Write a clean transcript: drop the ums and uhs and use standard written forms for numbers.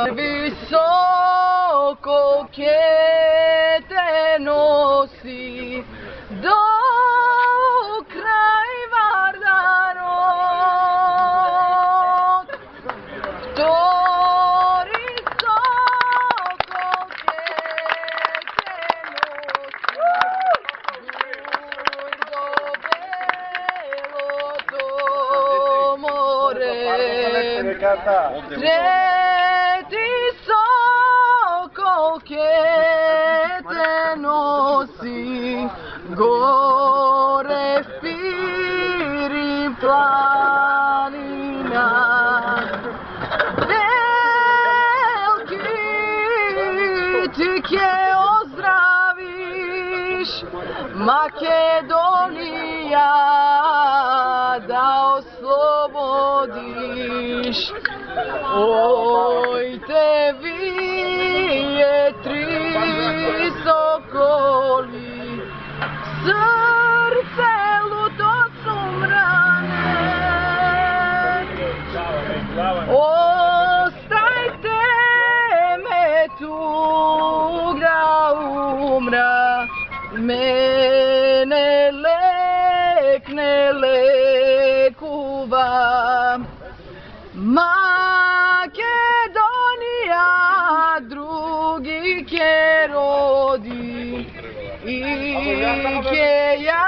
Visoko che te nosi do kraj Vardarok. Tori soko che te nosi Treti soko che te nosi gore firi planina veliki ti che ozdraviš Makedonija da oslobodiš. Oj te vijetri sokoli, srce luto sumrane. Ostajte me tu da umra, mene lek ne lekuva. Makedonija drugi ke rodi i ke ja